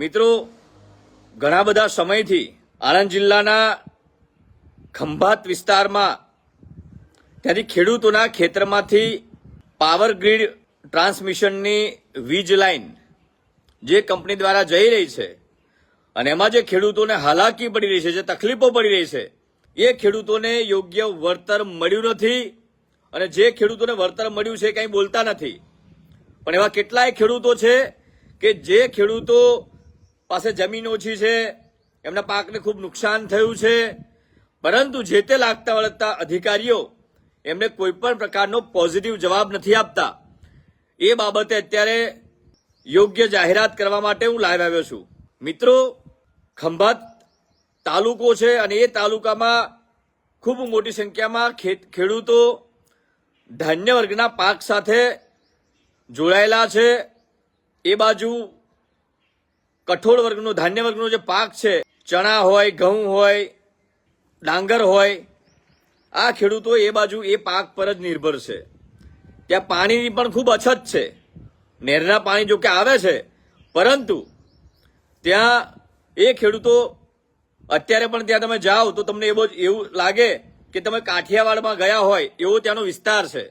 મિત્રો, ઘણા બધા સમયથી આણંદ જિલ્લાના ખંભાત વિસ્તારમાં ત્યાંથી ખેડૂતોના ખેતરમાંથી પાવર ગ્રીડ ટ્રાન્સમિશનની વીજ લાઇન જે કંપની દ્વારા જઈ રહી છે અને એમાં જે ખેડૂતોને હાલાકી પડી રહી છે, જે તકલીફો પડી રહી છે, એ ખેડૂતોને યોગ્ય વળતર મળ્યું નથી. અને જે ખેડૂતોને વળતર મળ્યું છે કંઈ બોલતા નથી. પણ એવા કેટલાય ખેડૂતો છે કે જે ખેડૂતો પાસે જમીન ઓછી છે, એમના પાકને ખૂબ નુકસાન થયું છે, પરંતુ જે તે લાગતા વળગતા અધિકારીઓ એમને કોઈ પણ પ્રકારનો પોઝિટિવ જવાબ નથી આપતા. એ બાબતે અત્યારે યોગ્ય જાહેરાત કરવા માટે હું લાઈવ આવ્યો છું. મિત્રો, ખંભાત તાલુકો છે અને એ તાલુકામાં ખૂબ મોટી સંખ્યામાં ખેડૂતો ધાન્ય વર્ગના પાક સાથે જોડાયેલા છે. એ બાજુ કઠોળ વર્ગનો ધાન્ય વર્ગનો જે પાક છે, ચણા હોય, ઘઉં હોય, ડાંગર હોય, આ ખેડૂતો એ બાજુ એ પાક પર જ નિર્ભર છે. ત્યાં પાણીની પણ ખૂબ અછત છે. નહેરના પાણી જો કે આવે છે, પરંતુ ત્યાં એ ખેડૂતો અત્યારે પણ ત્યાં તમે જાઓ તો તમને એવું લાગે કે તમે કાઠિયાવાડમાં ગયા હોય એવો ત્યાંનો વિસ્તાર છે.